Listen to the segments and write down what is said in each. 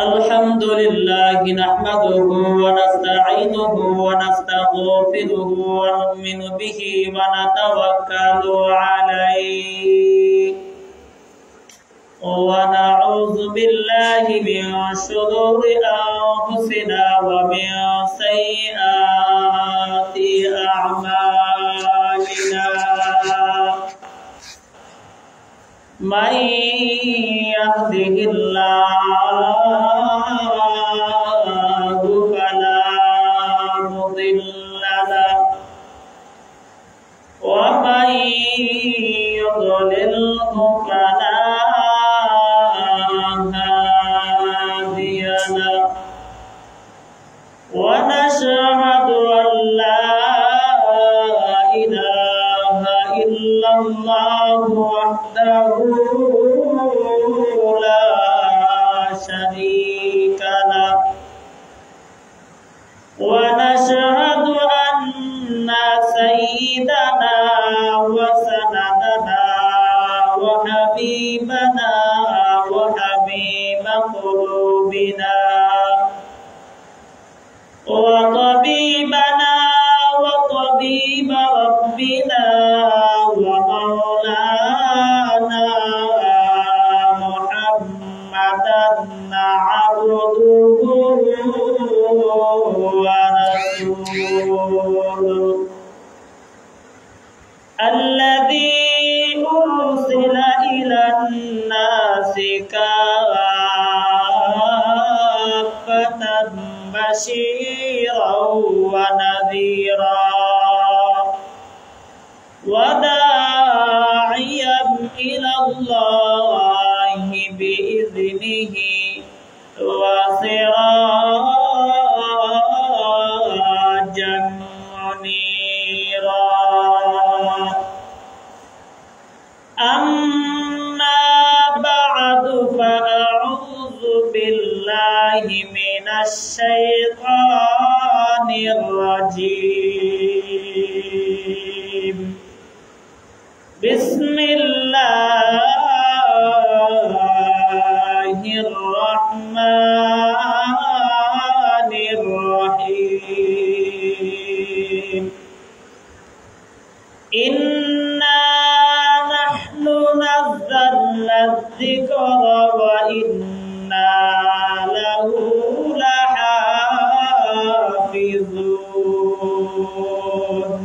الحمد لله نحمده ونستعينه ونستغفره ونؤمن به ونتوكل عليه ونعوذ بالله من شرور أنفسنا ومن سيئات أعمالنا من يهده الله فلا مضل له ومن يضلله فلا هادي له ونشهد أن لا إله إلا الله وحده لا شريك له ونشهد أن سيدنا وسندنا وحبيبنا وحبيب قلوبنا وطبيبنا وطبيب ربنا ومولانا محمدا عبده ورسوله الذي أرسل إلى الناس كافة بشيرا ونذيرا وداعيا إلى الله بإذنه وسراجا منيرا أما بعد فأعوذ بالله من الشيطان الرجيم بسم الله الرحمن الرحيم إنا نحن نزلنا الذكر وإنا له لحافظون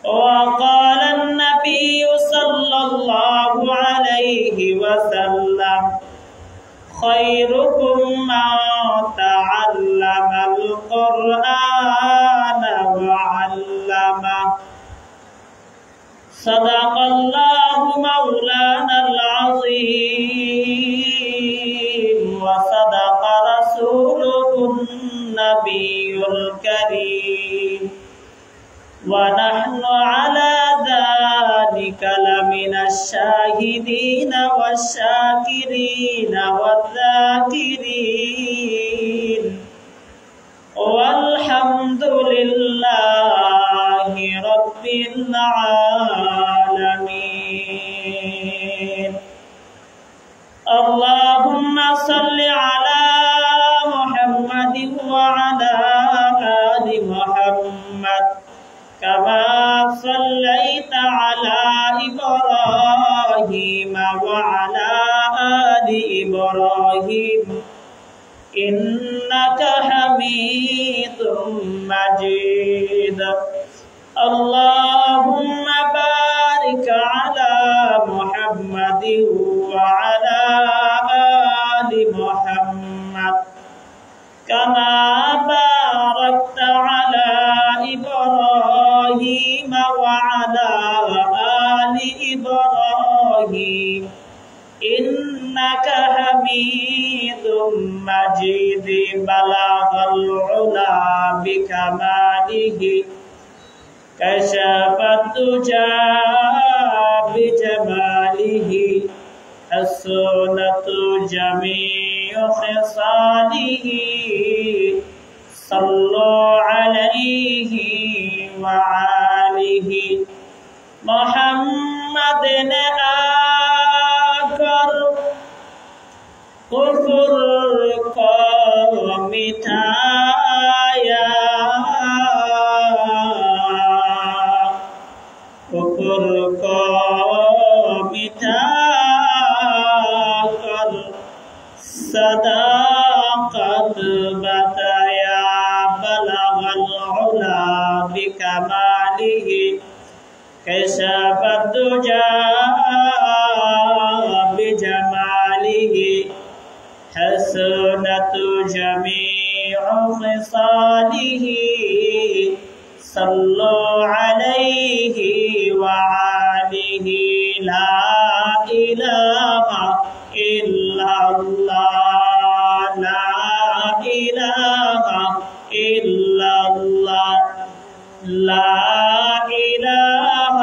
وقال النبي صلى الله عليه وسلم خيركم من تعلم القرآن وعلمه صدق الله مولانا العظيم وصدق رسوله النبي الكريم ونحن على ذلك لمن الشاهدين والشاكرين والذاكرين والحمد لله رب العالمين اللهم صل على محمد وعلى آل محمد كما صليت على إبراهيم وعلى آل إبراهيم إنك حميد مجيد اللهم بارك على محمد وعلى آل محمد كما باركت على إبراهيم وعلى آل إبراهيم إنك حميد مجيد بلغ العلا بكماله كشف الدجى بجماله حسنت جميع خصاله صلوا عليه وآله محمد آخر কুফর কো মিঠায়া কুফর কো মিঠা কর صداقت بتایا بلغ العلا بكماله كشف الدجى بجماله حسنت جميع خصاله صلوا عليه وآله لا إله إلا الله لا إله إلا الله لا إله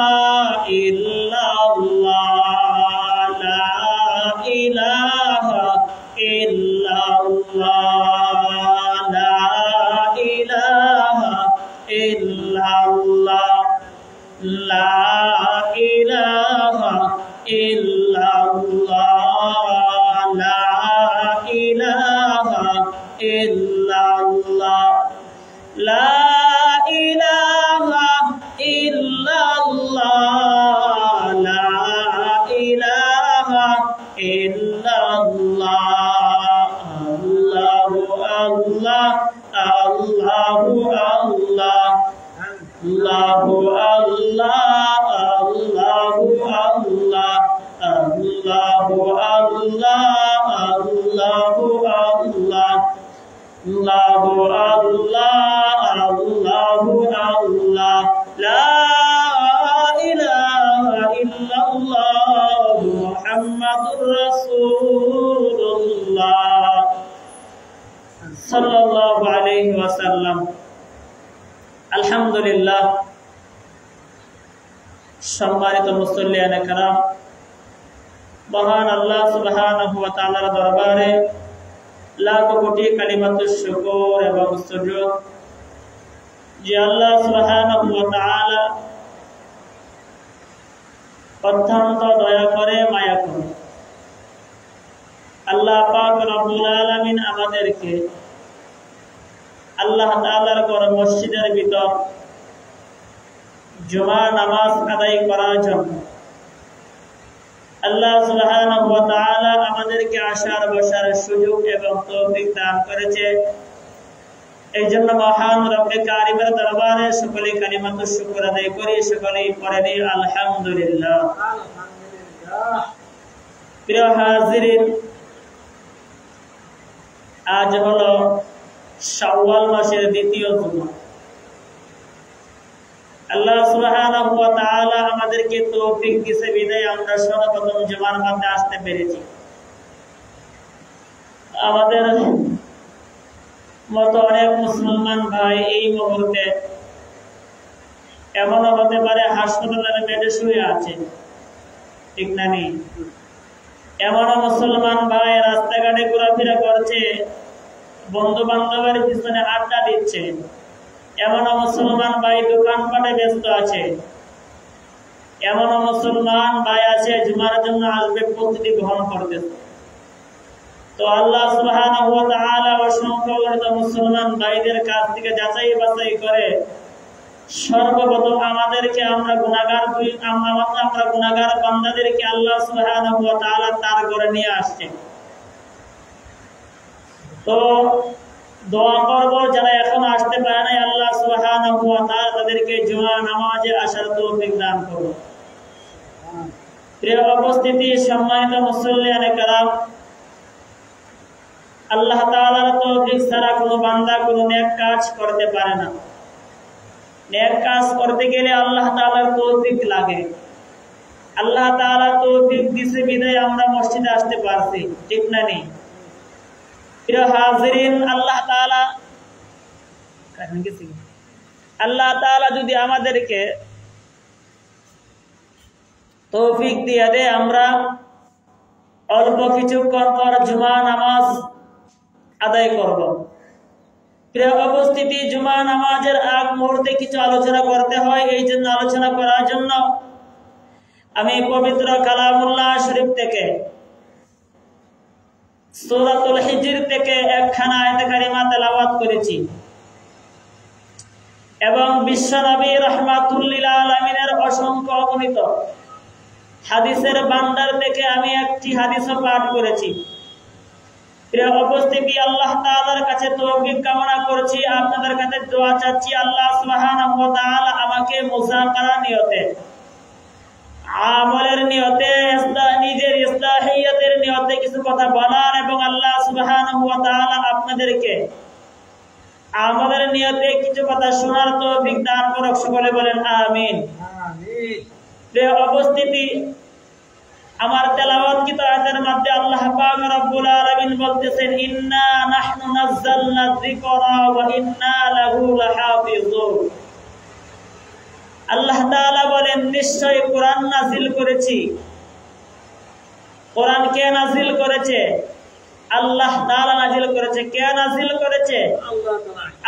إلا الله لا إله إلا الله لا إله إلا الله لا إله إلا الله لا إله إلا الله لا إله إلا الله لا إله إلا الله الله الله الله الله الله الله الله الله الله الله الله الله الله الله الله لا إله إلا الله محمد رسول الله صلى الله عليه وسلم আলহামদুলিল্লাহ। সম্মানিত মুসল্লিয়ানে কেরাম, মহান আল্লাহ সুবহানাহু ওয়া তাআলার দরবারে লাখ কোটি কালিমাতুশ শুকর এবং সুজুদ যে আল্লাহ সুবহানাহু ওয়া তাআলা অত্যন্ত দয়া করে মায়া করে আল্লাহ পাক রব্বুল আলামিন আমাদেরকে আল্লাহ তাআলার ঘর মসজিদের ভিতর জুমার নামাজ আদায় করার জন্য আল্লাহ সুবহানাহু ওয়া তাআলা আমাদেরকে আসার বসার সুযোগ এবং তৌফিক দান করেছে। এই জন্য মহান রব্বে কারিমের দরবারে সকলে কালিমাতুশ শুকর আদায় করি, সকলেই পড়েনি আলহামদুলিল্লাহ। প্রিয় হাজিরিন, আজ হলো শাওয়াল মাসের দ্বিতীয় জুমা। আল্লাহ সুবহানাহু ওয়া তাআলা আমাদেরকে তৌফিক দিয়েছে বিধায় আমরা সর্বপ্রথম জুমার মধ্যে আসতে পেরেছি। আমাদের মতো অনেক মুসলমান ভাই এই মুহূর্তে এমন হতে পারে হাসপাতালের বেডে শুয়ে আছে, ঠিক না? নেই এমন মুসলমান ভাই রাস্তাঘাটে ঘোরাফেরা করছে, বন্ধু বান্ধবের পিছনে আড্ডা দিচ্ছে। এমন মুসলমান ভাই দোকানপাটে ব্যস্ত আছে। এমন মুসলমান ভাই আছে জুমার জন্য আসবে, প্রস্তুতি গ্রহণ করতেছে। তো আল্লাহ সুবহানাহু ওয়া তাআলা অসংখ্য মুসলমান ভাইদের কাছ থেকে যাচাই বাছাই করে সর্বপ্রথম আমাদেরকে আমরা গুনাহগার বান্দাদেরকে আল্লাহ সুবহানাহু ওয়া তাআলা তার ঘরে নিয়ে আসছে। তো দোয়া করব যারা এখন আসতে পারে নাই, আল্লাহ সুবহানাহু ওয়া তাআলা তাদেরকে জুমা নামাজে আসার তৌফিক দান করুন। প্রিয় উপস্থিতি, সম্মানিত মুসল্লিয়ানে কেরাম, আল্লাহ তাআলার তৌফিক ছাড়া কোনো বান্দা কোনো নেক কাজ করতে পারে না। নেক কাজ করতে গেলে আল্লাহ তাআলার তৌফিক লাগে। আল্লাহ তাআলা তৌফিক দিয়েছে বিধায় আমরা মসজিদে আসতে পারছি, ঠিক না? নেই প্রিয় হাজিরিন, আল্লাহ তাআলা যদি আমাদেরকে তৌফিক দিয়ে দেয়, আমরা অল্প কিছুক্ষণ পর জুমা নামাজ আদায় করব। প্রিয় উপস্থিতি, জুমা নামাজের আগ মুহূর্তে কিছু আলোচনা করতে হয়। এই জন্য আলোচনা করার জন্য আমি পবিত্র কালামুল্লাহ শরীফ থেকে সূরাতুল হিজর থেকে একখানা আয়াত কারিমা তেলাওয়াত করেছি এবং বিশ্বনবী রাহমাতুল লিল আলামিনের অসংখ্য অগণিত হাদিসের ভান্ডার থেকে আমি একটি হাদিসও পাঠ করেছি। প্রিয় উপস্থিতি, আল্লাহ তাআলার কাছে তৌফিক কামনা করছি, আপনাদের কাছে দোয়া চাচ্ছি আল্লাহ সুবহানাহু ওয়া তাআলা আমাকে মুযাকারা নিয়তে, আমলের নিয়তে, নিজের ইসলাহিয়াতের নিয়তে কিছু কথা বলার এবং আল্লাহ সুবহানাহু ওয়া তাআলা আপনাদেরকে আমাদের নিয়তে কিছু কথা শোনার তৌফিক দান করুক। সকলে বলেন আমিন। প্রিয় উপস্থিতি, আমার তেলাওয়াতকৃত আয়াতের মধ্যে আল্লাহ পাক রব্বুল আলামিন বলতেছেন, ইন্না নাহনু নাযালনা যিকরা ওয়া ইন্না লাহু লাহাফিজুন। আল্লাহ তাআলা বলেন, নিশ্চয় কোরআন নাযিল করেছি। কোরআন কে নাযিল করেছে? আল্লাহ তাআলা নাযিল করেছে। কে নাযিল করেছে?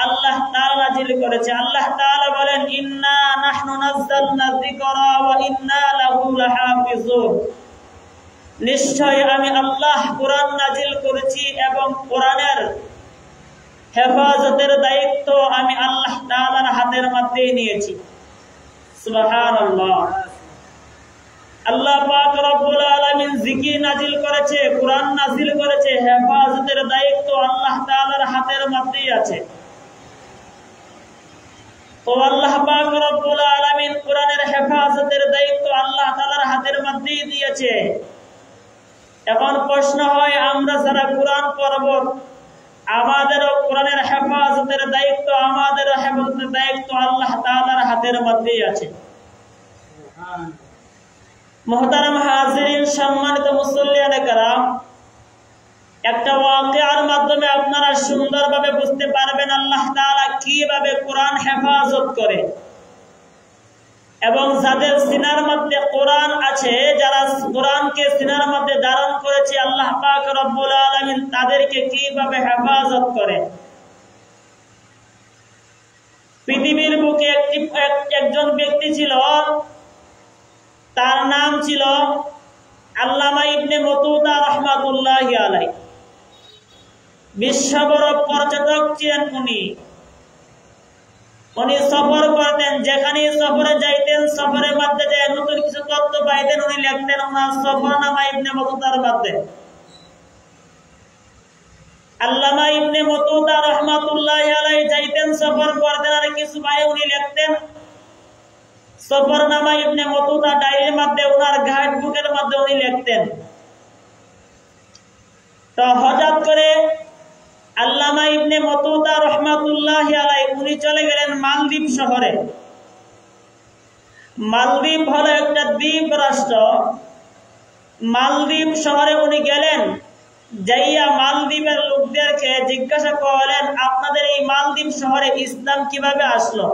আল্লাহ তাআলা নাযিল করেছে। আল্লাহ তাআলা বলেন, ইন্না নাহনু নাযালনা যিকরা ওয়া ইন্না লাহু লাহাফিজুন। নিশ্চয় আমি আল্লাহ কোরআন নাযিল করেছি এবং কোরআনের হেফাজতের দায়িত্ব আমি আল্লাহ তাআলার হাতের মধ্যে নিয়েছি। সুবহানাল্লাহ। আল্লাহ পাক রব্বুল আলামিন জিকির নাযিল করেছে, কোরআন নাযিল করেছে, হেফাজতের দায়িত্ব আল্লাহ তাআলার হাতের মধ্যেই আছে। তো আল্লাহ পাক রব্বুল আলামিন কোরআনের হেফাজতের দায়িত্ব আল্লাহ তাআলার হাতের মধ্যেই দিয়েছে। এখন প্রশ্ন হয়, আমরা যারা কোরআন পড়ব আমাদেরও কোরআনের হেফাজতের দায়িত্ব, আমাদেরও হেফাজতের দায়িত্ব আল্লাহ তাআলার হাতের মধ্যেই আছে। মুহতারাম হাজিরিন, সম্মানিত মুসল্লিয়ানে কেরাম, একটা ওয়াকিয়ার মাধ্যমে আপনারা সুন্দরভাবে বুঝতে পারবেন আল্লাহ তাআলা কিভাবে কোরআন হেফাজত করে এবং যাদের সিনার মধ্যে কোরআন আছে, যারা কোরআনকে সিনার মধ্যে ধারণ করেছে, আল্লাহ পাক রব্বুল আলামিন তাদেরকে কিভাবে হেফাজত করে। পৃথিবীর বুকে একজন ব্যক্তি ছিল, তার নাম ছিল আল্লামা ইবনে মতুতা রাহমাতুল্লাহি আলাইহি। বিশ্ববড় পর্যটক ছিলেন উনি সফর করতেন, যেখানে সফরে যাইতেন, সফরের মধ্যে যে নতুন কিছু তথ্য পাইতেন উনি লিখতেন ওনার সফরনামা ইবনে মতুতার মধ্যে। আল্লামা ইবনে মতুতা রাহমাতুল্লাহি আলাইহি যাইতেন, সফর করতেন, আর কিছু পাই উনি লিখতেন সফরনামা ইবনে মতুতা ডায়েরির মধ্যে, ওনার গাইড বুকের মধ্যে উনি লিখতেন। তো হঠাৎ করে আল্লামা ইবনে মতুতা রাহমাতুল্লাহি আলাইহি উনি চলে গেলেন মালদ্বীপ শহরে। মালদ্বীপ হলো একটা দ্বীপ রাষ্ট্র। মালদ্বীপ শহরে উনি গেলেন, যাইয়া মালদ্বীপের লোকদেরকে জিজ্ঞাসা করলেন, আপনাদের এই মালদ্বীপ শহরে ইসলাম কিভাবে আসলো?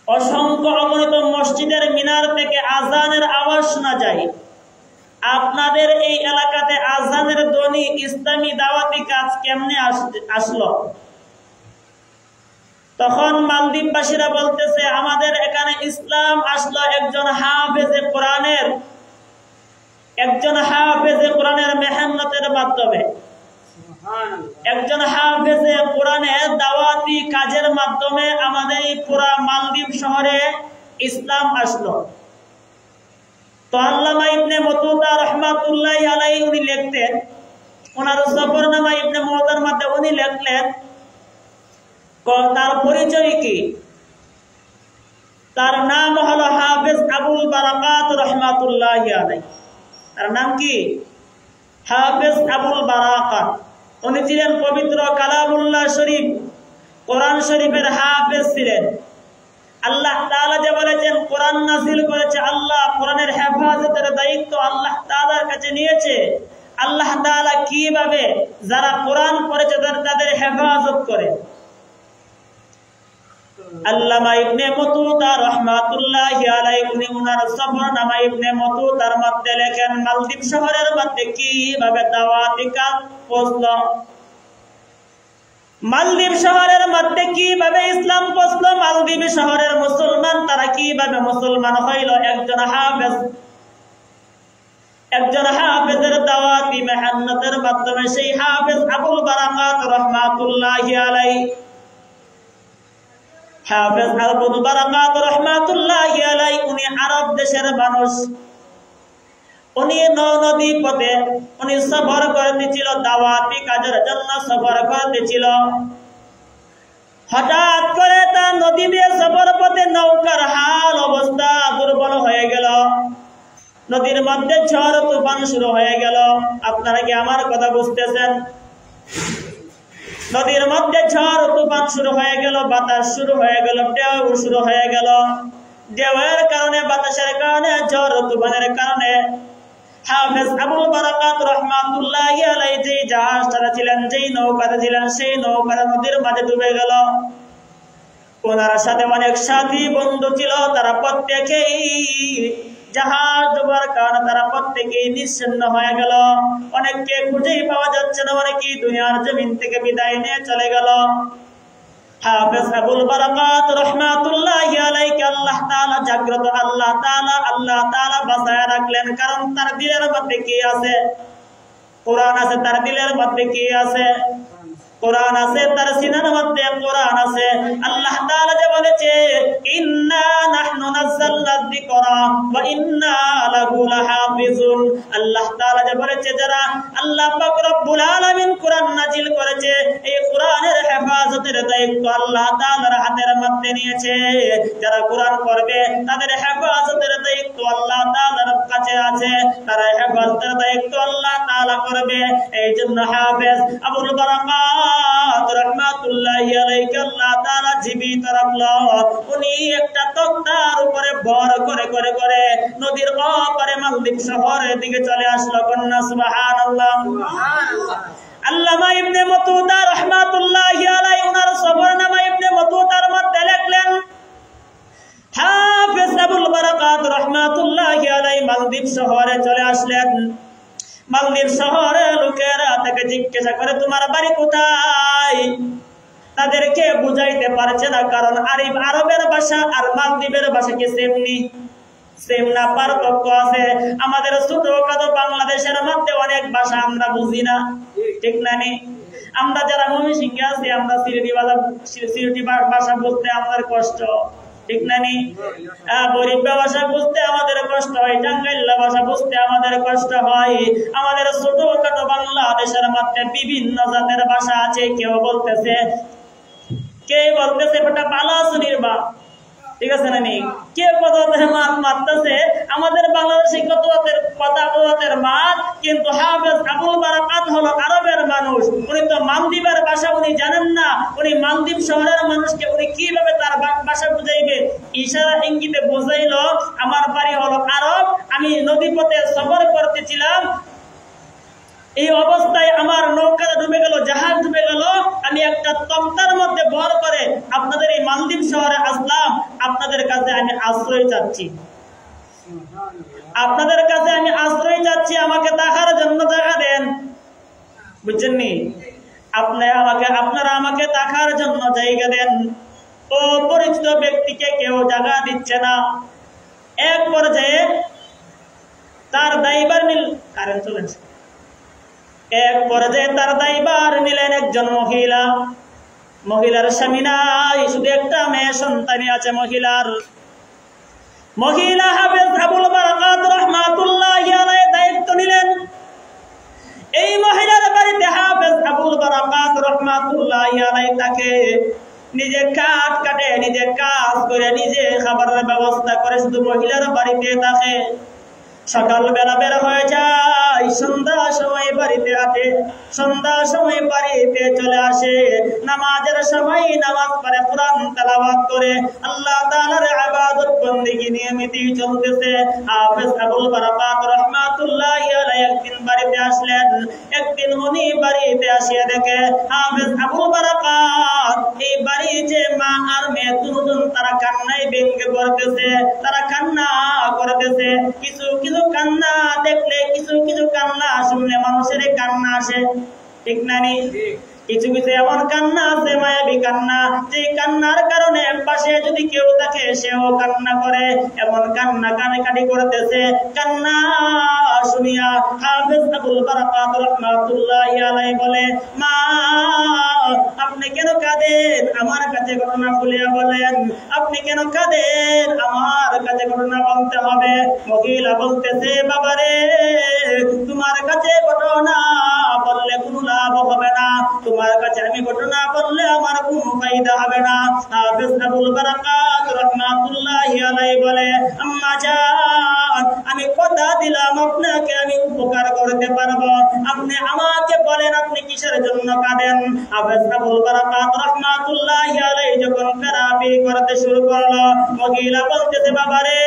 অসংখ্য অগণিত মসজিদের মিনার থেকে আজানের আওয়াজ শোনা যায়, আপনাদের এই এলাকাতে আজানের ধ্বনি, ইসলামী দাওয়াতি কাজ কেমনে আসলো? তখন মালদ্বীপবাসীরা বলতেছে, আমাদের এখানে ইসলাম আসলো একজন হাফেজে কোরআনের মেহনতের মাধ্যমে, একজন হাফেজে কোরআনের দাওয়াতি কাজের মাধ্যমে আমাদের এই পুরা মালদ্বীপ শহরে ইসলাম আসলো। তো আল্লামা ইবনে মতুতা রাহমাতুল্লাহি আলাইহি উনি লিখতেন, ওনার সফরনামা ইবনে মতুতার মধ্যে উনি লিখলেন তার পরিচয় কি। তার নাম হলো হাফেজ আবুল বারাকাত রাহমাতুল্লাহি আলাইহি। তার নাম কি? হাফেজ আবুল বারাকাত। উনি ছিলেন পবিত্র কালামুল্লাহ শরীফ, কোরআন শরীফের হাফেজ ছিলেন। আল্লাহ তাআলা যে বলেছেন কোরআন নাযিল করেছে, আল্লাহ কোরআনের হেফাজতের দায়িত্ব আল্লাহ তাআলার কাছে নিয়েছে। আল্লাহ তাআলা কিভাবে যারা কোরআন পড়েছে তাদের হেফাজত করে। আল্লামা ইবনে মতুতা রাহমাতুল্লাহি আলাইহি উনি ওনার সফরনামা ইবনে মতুতার মধ্যে লেখেন, মালদ্বীপ শহরের মধ্যে কিভাবে দাওয়াতি কাজ পৌঁছলো, মালদ্বীপ শহরের মধ্যে কিভাবে ইসলাম পৌঁছলো, মালদ্বীপ শহরের মুসলমান তারা কিভাবে মুসলমান হইল। একজন হাফেজের দাওয়াতি মেহনত মাধ্যমে সেই হাফেজ আবুল বারাকাত রাহমাতুল্লাহি আলাইহি, হাফেজ আবুল বারাকাত রাহমাতুল্লাহি আলাইহি উনি আরব দেশের মানুষ। উনি নদী পথে উনি সফর করতেছিল, দাওয়াতি কাজের জন্য সফর করতেছিল। হঠাৎ করে তার নদী দিয়ে সফর পথে নৌকার হাল অবস্থা দুর্বল হয়ে গেল, নদীর মধ্যে ঝড় তুফান শুরু হয়ে গেল। আপনারা কি আমার কথা বুঝতেছেন? নদীর মধ্যে ঝড় তুফান শুরু হয়ে গেল, বাতাস শুরু হয়ে গেল, ঢেউ শুরু হয়ে গেল। ঢেউয়ের কারণে, বাতাসের কারণে, ঝড় তুফানের কারণে হাফেজ আবুল বারাকাত রাহমাতুল্লাহি আলাইহি যে জাহাজটা ছিলেন, যেই নৌকাতে ছিলেন, সেই নৌকাটা নদীর মাঝে ডুবে গেল। ওনার সাথে অনেক সাথী বন্ধু ছিল, তারা প্রত্যেকেই জাহাজ ডুবার কারণে তারা প্রত্যেকেই নিশ্চিহ্ন হয়ে গেল। অনেককে খুঁজেই পাওয়া যাচ্ছে না, অনেকেই দুনিয়ার জমিন থেকে বিদায় নিয়ে চলে গেল। হাফেজ আবুল বারাকাত রাহমাতুল্লাহি আলাইহি আল্লাহ তাআলা জাগ্রত, আল্লাহ তাআলা বাঁচায় রাখলেন। কারণ তার দিলের মধ্যে কি আছে? কোরআন আছে। তার দিলের মধ্যে কি আছে? কোরআন আছে। তার সিনার মধ্যে কোরআন আছে। আল্লাহ তাআলা যে বলেছে, ইন্না নাহনু নাযালনা যিকরা ওয়া ইন্না লাহু লাহাফিজুন। আল্লাহ তাআলা যে বলেছে, যারা আল্লাহ পাক রব্বুল আলামিন কোরআন নাজিল করেছে, এই কোরআনের হেফাজতের দায়িত্ব আল্লাহ তাআলার হাতের মধ্যে নিয়েছে। যারা কোরআন পড়বে তাদের হেফাজতের দায়িত্ব আল্লাহ তাআলার কাছে আছে, তারা হেফাজতের দায়িত্ব আল্লাহ তাআলা করবে। এই জন্য হাফেজ আবুল বারাকাত রাহমাতুল্লাহি আলাইহি আল্লাহ তাআলা জীবিত রাখলো। উনি একটা তক্তার উপরে ভর করে করে করে নদীর ওপারে মালদ্বীপ শহরের দিকে চলে আসলো। কন্যা সুবহানাল্লাহ। আল্লামা ইবনে মতুদা রাহমাতুল্লাহি আলাইহি ওনার সফরনামা ইবনে মতুদার মধ্যে লিখলেন, হাফেজ আবুল বারাকাত রাহমাতুল্লাহি আলাইহি মালদ্বীপ শহরে চলে আসলেন। মালদ্বীপ শহরে লোকেরা তাকে জিজ্ঞাসা করে, তোমার বাড়ি কোথায়? তাদেরকে বুঝাইতে পারছে না, কারণ আরবের ভাষা আর মালদ্বীপের ভাষা কি সেম না, পার্থক্য আছে। আমাদের ছোটখাটো বাংলাদেশের মধ্যে অনেক ভাষা আমরা বুঝি না, ঠিক না? আমরা যারা ময়মনসিংহে আছি, আমরা সিলেটি ভাষা বুঝতে আমাদের কষ্ট, ঠিক না? বরিব্বা ভাষা বুঝতে আমাদের কষ্ট হয়, টাঙ্গাইল্লা ভাষা বুঝতে আমাদের কষ্ট হয়। আমাদের ছোটখাটো বাংলাদেশের মধ্যে বিভিন্ন জাতের ভাষা আছে। কেউ বলতেছে ওটা পালাসুনির বা, ঠিক আছে না? কেউ কতদের মাত মারতেছে। আমাদের বাংলাদেশে কত জাতের মাত, কিন্তু হাফেজ আবুল বারাকাত হলো আরবের মানুষ। উনি তো মালদ্বীপের ভাষা উনি জানেন না। উনি মালদ্বীপ শহরের মানুষকে উনি কিভাবে তার ভাষা বুঝাইবে? ইশারা ইঙ্গিতে বুঝাইলো, আমার বাড়ি হলো আরব, আমি নদীপথে সফর করতেছিলাম, এই অবস্থায় আমার নৌকা ডুবে গেল, জাহাজ ডুবে গেল। আমি একটা তক্তার মধ্যে ভর করে আপনাদের এই মালদ্বীপ শহরে আসলাম। আপনাদের কাছে আমি আশ্রয় চাচ্ছি, আপনাদের কাছে আমি আশ্রয় চাচ্ছি, আমাকে থাকার জন্য জায়গা দেন। বুঝছেন নি? আপনারা আমাকে থাকার জন্য জায়গা দেন। ও পরিচিত ব্যক্তিকে কেউ জায়গা দিচ্ছে না। এক পর্যায়ে তার দায়ভার কারেন্ট চলেছে। এক পর্যায়ে তার দায়ভার নিলেন একজন মহিলা। মহিলার স্বামী নাই, শুধু একটা মেয়ে সন্তানই আছে মহিলা হাফেজ আবুল বারাকাত রাহমাতুল্লাহি আলাইহি দায়িত্ব নিলেন। এই মহিলার বাড়িতে হাফেজ আবুল বারাকাত রাহমাতুল্লাহি আলাইহি তাকে নিজে কাটে, নিজে কাজ করে, নিজে খাবারের ব্যবস্থা করে, শুধু মহিলার বাড়িতে থাকে। সকাল বেলা বের হয়ে যায়, সন্ধ্যা সময় বাড়িতে আসে, সন্ধ্যা সময় বাড়িতে চলে আসে। নামাজের সময় নামাজ পড়ে, কোরআন তেলাওয়াত করে, আল্লাহ তাআলার ইবাদত বন্দেগী নিয়মিতই চলতেছে। হাফেজ আবুল বারাকাত রাহমাতুল্লাহি আলাইহি একদিন বাড়িতে আসলেন। একদিন উনি বাড়িতে আসিয়া দেখে হাফেজ আবুল বারাকাত এই বাড়ি যে মা আর মেয়ে দুজন তারা কান্নায় ভেঙে পড়তেছে, তারা কান্না করতেছে। কিছু কান্না দেখলে, কিছু কান্না শুনলে মানুষের কান্না আসে, ঠিক না নি? কিছু কিছু এমন কান্না আছে মায়াবী কান্না, যে কান্নার কারণে পাশে যদি কেউ থাকে সেও কান্না করে, এমন কান্না কানেকাটি করতেছে। কান্না শুনিয়া হাফেজ আবুল বারাকাত রাহমাতুল্লাহি আলাইহি বলে, মা আপনি কেন কাঁদেন? আমার কাছে ঘটনা খুলিয়া বলেন। আপনি কেন কাঁদেন? আমার কাছে ঘটনা বলতে হবে। মহিলা বলতেছে, বাবারে তোমার কাছে ঘটনা বললে কোনো লাভ হবে না, তোমার কাছে আমি ঘটনা বললে আমার কোনো ফায়দা হবে না। হাফেজ আবুল বারাকাত রাহমাতুল্লাহি আলাইহি বলে, আম্মা জান আমি কথা দিলাম আপনাকে আমি উপকার করতে পারবো, আপনি আমাকে বলেন আপনি কিসের জন্য কাঁদেন? হাফেজ আবুল বারাকাত রাহমাতুল্লাহি আলাইহি যখন থেরাপি করতে শুরু করলো, মহিলা বলতেছে, বাবারে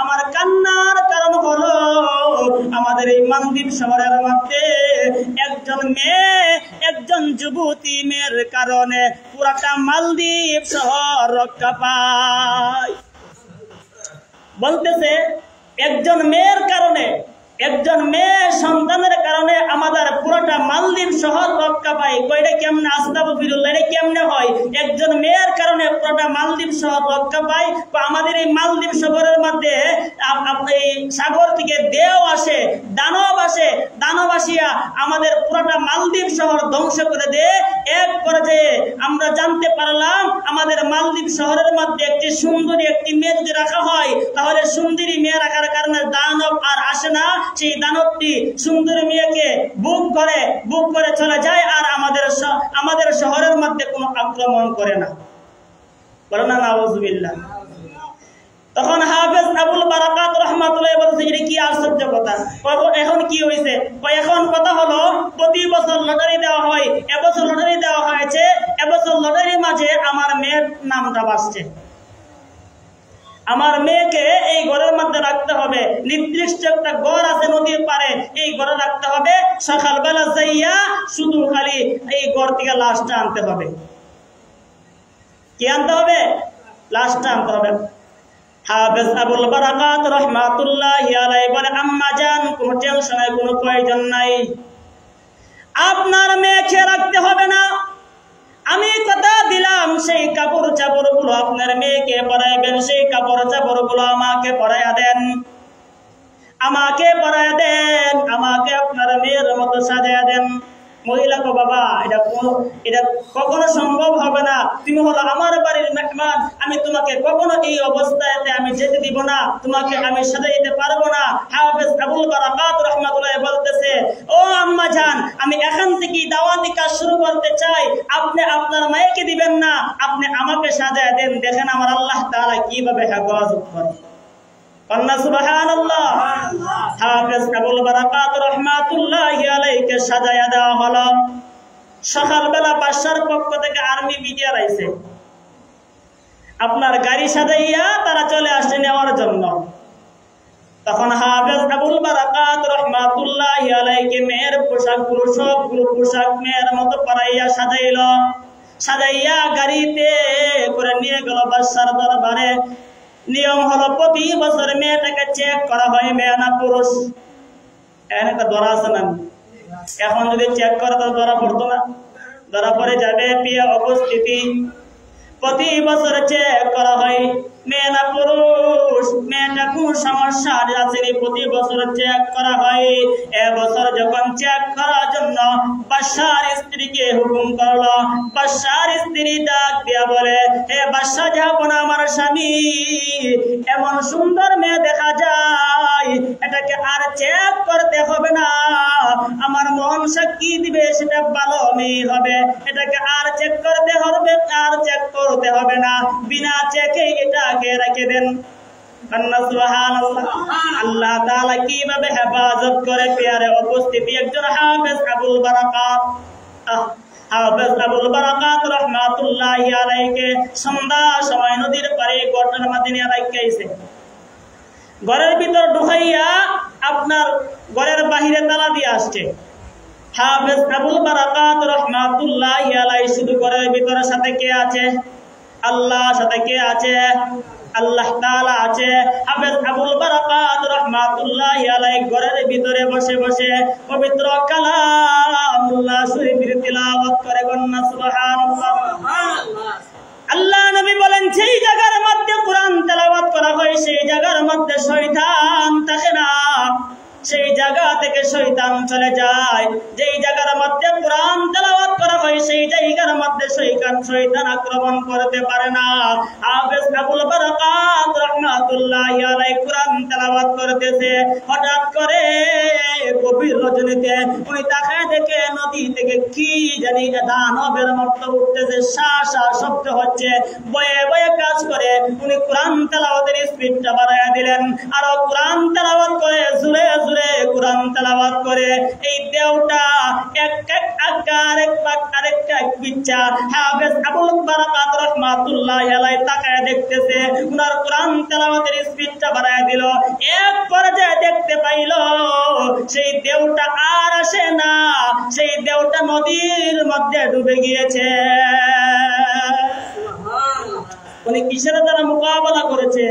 আমার কান্নার কারণ হলো আমাদের এই মালদ্বীপ শহরের মধ্যে একজন মেয়ে, একজন যুবতী মেয়ের কারণে পুরাটা মালদ্বীপ শহর রক্ষা পায়। বলতেছে একজন মেয়ের কারণে, একজন মেয়ে সন্তানের কারণে আমাদের পুরোটা মালদ্বীপ শহর রক্ষা পায়। কয়টা কেমনে? আস্তাগফিরুল্লাহ, এটা কেমনে হয়? একজন মেয়ের কারণে পুরোটা মালদ্বীপ শহর রক্ষা পায়। আমাদের এই মালদ্বীপ শহরের মধ্যে এই সাগর থেকে দেও আসে, দানব আসে, দানব আসিয়া আমাদের পুরোটা মালদ্বীপ শহর ধ্বংস করে দেয়। এক পর্যায়ে আমরা জানতে পারলাম আমাদের মালদ্বীপ শহরের মধ্যে একটি সুন্দরী একটি মেয়ে যদি রাখা হয়, তাহলে সুন্দরী মেয়ে রাখার কারণে দানব আর আসে না। সেই দানবটি সুন্দরী মেয়েকে বুক করে চলে যায়, আর আমাদের শহরের মধ্যে কোনো আক্রমণ করে না। বলো না নাউযুবিল্লাহ। তখন হাফেজ আবুল বারাকাত রাহমাতুল্লাহি বলছে, এটা কি আশ্চর্য কথা। এখন কি হয়েছে? এখন কথা হলো প্রতি বছর লটারি দেওয়া হয়, এবছর লটারি দেওয়া হয়েছে, এবছর লটারির মাঝে আমার মেয়ের নামটা বাসছে। আমার মেয়েকে এই ঘরের মধ্যে রাখতে হবে, নির্দিষ্ট একটা ঘর আছে নদীর পারে, এই ঘরে রাখতে হবে। সকালবেলা যাইয়া শুধু খালি এই ঘর থেকে লাশটা আনতে হবে। কি আনতে হবে? লাশটা আনতে হবে। হাফেজ আবুল বারাকাত রাহমাতুল্লাহি আলাইহি বলে, আম্মা জান কোনো টেনশনের কোনো প্রয়োজন নাই, আপনার মেয়েকে রাখতে হবে না। আমি কথা দিলাম সেই কাপড় চাপড় গুলো আপনার মেয়েকে পরাইবেন, সেই কাপড় চাপড় গুলো আমাকে পরাইয়া দেন, আমাকে পরাইয়া দেন, আমাকে আপনার মেয়ের মতো সাজাইয়া দেন। মহিলা কো, বাবা এটা কখনো সম্ভব হবে না, তুমি হলো আমার বাড়ির মেহমান, আমি তোমাকে কখনো এই অবস্থাতে আমি যেতে দিব না, তোমাকে আমি সাজাইতে পারবো না। হাফেজ আবুল বারাকাত রাহমাতুল্লাহ বলতেছে, ও আম্মা জান আমি এখান থেকে দাওয়াতি কাজ শুরু করতে চাই, আপনি আপনার মায়েকে দিবেন না, আপনি আমাকে সাজায় দেন, দেখেন আমার আল্লাহ তাআলা কিভাবে হেফাজত করে। সুবহানাল্লাহ। হাফেজ আবুল বারাকাত রাহমাতুল্লাহি আলাইহিকে সাজায়া দেওয়া হলো। সকালবেলা বাদশার পক্ষ থেকে আর্মি মিডিয়া আইছে, আপনার গাড়ি সাজাইয়া তারা চলে আসছে নেওয়ার জন্য। তখন হাফেজ আবুল বারাকাত রাহমাতুল্লাহি আলাইহিকে মেয়ের পোশাকগুলো সবগুলো পোশাক মেয়ের মতো পরাইয়া সাজাইয়া গাড়িতে করে নিয়ে গেল বাদশার দরবারে। নিয়ম হলো প্রতি বছর মেয়েটাকে চেক করা হয়, মেয়ে না পুরুষ। একটা ধরা আছে না, এখন যদি চেক করে তো ধরা পড়তো না, ধরা পড়ে যাবে। প্রিয় উপস্থিতি, প্রতি বছর চেক করা হয় মেয়ে না পুরুষ, মেয়েটা কোন সমস্যা আছে প্রতি বছর চেক করা হয়। এবছর যখন চেক করার জন্য বাদশার স্ত্রীকে হুকুম করলো, বাদশার স্ত্রী ডাক দিয়া বলে, হে বাদশা জাহাপনা, আমার স্বামী এমন সুন্দর মেয়ে দেখা যায়, এটাকে আর চেক করতে হবে না, আমার মন সাক্ষী দিবে সেটা ভালো মেয়ে হবে, এটাকে আর চেক করতে হবে, আর চেক করতে হবে না, বিনা চেকে এটাকে রেখে দেন। আল্লাহ তাআলা কিভাবে হেফাজত করে। পেয়ারে উপস্থিতি, একজন হাফেজ আবুল বারাকাত রাহমাতুল্লাহি আলাইহিকে সন্ধ্যা সময় নদীর পাড়ে গর্তের মধ্যে নিয়ে রাখাইছে। ঘরের ভিতর ঢুকাইয়া আপনার ঘরের বাহিরে তালা দিয়ে আসছে। হাফেজ আবুল বারাকাত রাহমাতুল্লাহি আলাইহি শুধু ঘরের ভিতরের সাথে কে আছে? আল্লাহ সাথে কে আছে? আল্লাহ তাআলা আছে। হাফেজ আবুল বারাকাত রাহমাতুল্লাহি আলাইহি ঘরের ভিতরে বসে বসে পবিত্র কালামুল্লাহ শরীফের তিলাওয়াত করে গন্না সুবহানাল্লাহ। আল্লাহ নবী বলেন সেই জায়গার মধ্যে কোরআন তেলাওয়াত করা হয় সেই জায়গার মধ্যে শয়তান থাকে না, সেই জায়গা থেকে শয়তান চলে যায়। যেই জায়গার মধ্যে কোরআন তেলাওয়াত করা হয় সেই জায়গার মধ্যে শয়তান আক্রমণ করতে পারে না। হাফেজ আবুল বারাকাত রাহমাতুল্লাহি আলাইহি কোরআন তেলাওয়াত করতেছে, হঠাৎ করে গভীর রজনীতে উনি তাকায় দেখে নদী থেকে কি জানি দানবের মতো উঠতেছে, শা শা শব্দ হচ্ছে, বয়ে বয়ে কাজ করে। উনি কোরআন তেলাওয়াতের স্পিডটা বাড়ায়া দিলেন, আর কোরআন তেলাওয়াত করে জোরে জোরে কোরআন তেলাওয়াত করে। এই দেওটা এক এক আকার এক পাক আরেকটা এক পিচ্চা। হাফেজ আবুল বারাকাত রাহমাতুল্লাহি আলাইহি তাকায় দেখতেছে, উনার কোরআন তেলাওয়াতের স্পিডটা বাড়ায়া দিল। এক পর্যায়ে দেখতে পাইল সেই দেওটা আর আসে না, সেই দেওটা নদীর মধ্যে ডুবে গিয়েছে। উনি কিসের দ্বারা মোকাবেলা করেছে?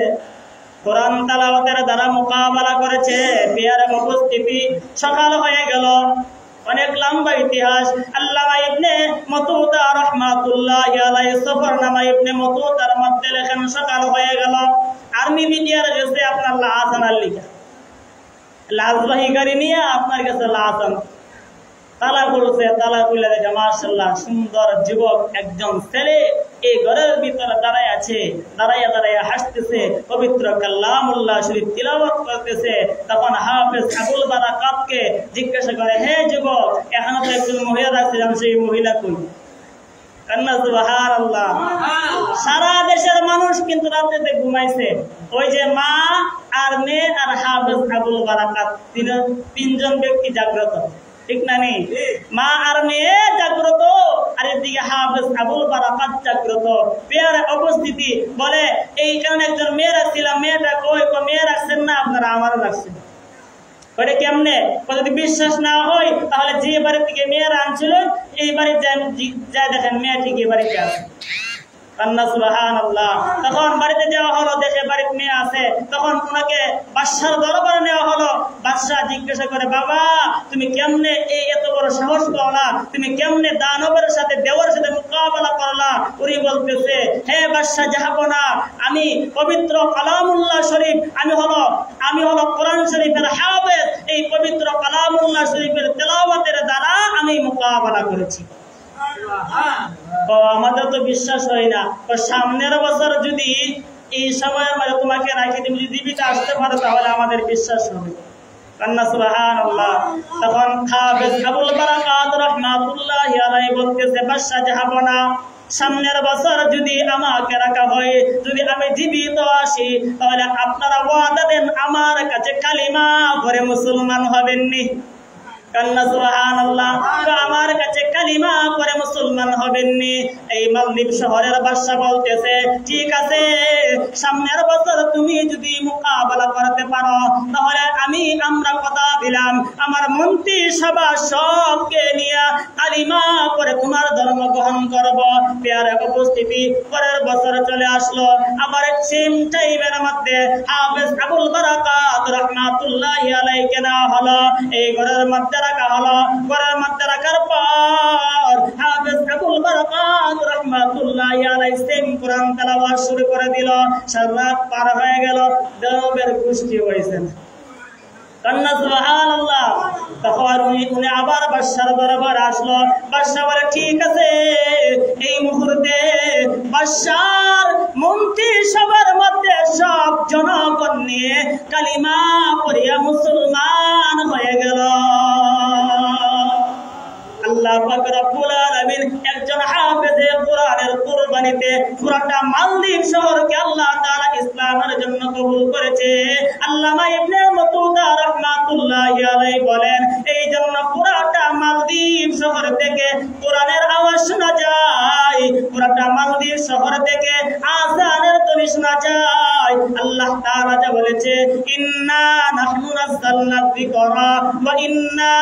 কোরআন তেলাওয়াতের দ্বারা মোকাবেলা করেছে। পেয়ারে উপস্থিতি, সকাল হয়ে গেল, অনেক লম্বা ইতিহাস। আল্লামা ইবনে মতুতা রাহমাতুল্লাহি আলাইহি সফরনামা ইবনে মতুতার মধ্যে লেখেন সকাল হয়ে গেল, আর্মি মিডিয়ার কাছে আপনার লাশ আনার লিখা, লাশবাহী গাড়ি নিয়ে আপনার কাছে লাশ আন। তালা করছে, তালা খুলে দেখে মাশাআল্লাহ সুন্দর যুবক একজন ছেলে এই ঘরের ভিতরে দাঁড়ায় আছে, দাঁড়াইয়া দাঁড়াইয়া হাসতেছে, পবিত্র কালামুল্লাহ শরীফ তিলাওয়াত করতেছে। তখন হাফেজ আবুল বারাকাতকে জিজ্ঞাসা করে, হে যুবক, এখনো তো একজন মহিলা রাখছিলাম, সেই মহিলা কই? কান্না সুবহানাল্লাহ। সারা দেশের মানুষ কিন্তু রাত্রিতে ঘুমাইছে। ওই যে মা আর মেয়ে আর হাফেজ আবুল বারাকাত তিনজন ব্যক্তি জাগ্রত, ঠিক না? নেই মা আর মেয়ে জাগ্রত, আর এদিকে হাফেজ আবুল বারাকাত জাগ্রত। পেয়ারে উপস্থিতি বলে, এই কারণে একজন মেয়ে রাখছিলাম, মেয়েটা কই? মেয়ে রাখছেন না আপনারা, আমারও রাখছেন। ওইটা কেমনে? যদি বিশ্বাস না হয় তাহলে যে বাড়ির থেকে মেয়েরা আনছিল এই বাড়ির যায় দেখেন মেয়ে ঠিক এই বাড়িতে আছে। কান্না সুবহানাল্লাহ। তখন বাড়িতে যাওয়া হলো, দেখে বাড়িতে মেয়ে আছে। তখন ওনাকে বাদশার দরবারে নেওয়া হলো। বাদশাহ জিজ্ঞাসা করে, বাবা তুমি কেমনে এই এত বড় সাহস করলা? তুমি কেমনে দানবের সাথে দেওয়ার সাথে মোকাবেলা করলা? উনি বলতেছে, হে বাদশাহ জাহাপনা, আমি পবিত্র কালামুল্লাহ শরীফ, আমি হলো কোরআন শরীফের হাফেজ। এই পবিত্র কালামুল্লাহ শরীফের তেলাওয়াতের দ্বারা আমি মোকাবেলা করেছি। আমাদের তো বিশ্বাস হয় না। সামনের বছর যদি এই সময়ের মধ্যে তোমাকে রাখি, তুমি যদি জীবিত আসতে পারো তাহলে আমাদের বিশ্বাস হবে। কান্না সুবহানাল্লাহ। তখন হাফেজ আবুল বারাকাত রাহমাতুল্লাহি আলাইহি বলতেছে, বাদশা জাহাপনা, সামনের বছর যদি আমাকে রাখা হয়, যদি আমি জীবিত আসি, তাহলে আপনারা ওয়াদা দেন আমার কাছে কালিমা পড়ে মুসলমান হবেননি। কান্না সুবহানাল্লাহ। আমার কাছে কালিমা পড়ে মুসলমান হবেননি। এই মালদ্বীপ শহরের বাদশা বলতেছে, ঠিক আছে, সামনের বছর তুমি যদি মোকাবেলা করতে পারো তাহলে আমরা কথা দিলাম আমার মন্ত্রী সভা সবকে নিয়ে কালিমা পড়ে তোমার ধর্ম গ্রহণ করব। পেয়ারে উপস্থিতি, পরের বছর চলে আসলো। আবার সেম টাইমের মধ্যে হাফেজ আবুল বারাকাত রাহমাতুল্লাহি আলাইহি নেওয়া হলো, এই ঘরের মধ্যে রাখা হলো। ঘরের মধ্যে রাখার পর হাফেজ আবুল বারাকাত রাহমাতুল্লাহি আলাইহি সেম কোরআন তেলাওয়াত শুরু করে দিল। সারা রাত পার হয়ে গেল, দেওবের গোষ্ঠী হয়েছেন। কান্না সুবহানাল্লাহ। তখন উনি আবার বাদশার দরবারে আসলো। বাদশা বলে, ঠিক আছে, এই মুহূর্তে বাদশার মন্ত্রী সবার মধ্যে সব জনগণ নিয়ে কালিমা পড়িয়া মুসলমান হয়ে গেল। আল্লাহ পাক রব্বুল আলামিন একজন হাফেজে কোরআনের কুরবানিতে পুরাটা মালদ্বীপ শহরকে আল্লাহ তাআলা ইসলামের জন্য কবুল করেছে। আল্লামা ইবনে মতুতা রাহমাতুল্লাহি আলাইহি বলেন, এই জন্য পুরাটা মালদ্বীপ শহর থেকে কোরআনের আওয়াজ শোনা যায়, পুরাটা মালদ্বীপ শহর থেকে আযানের ধ্বনি শোনা যায়। আল্লাহ তাআলা যা বলেছে, ইন্না নাহনু নাযালনা যিকরা ওয়া ইন্না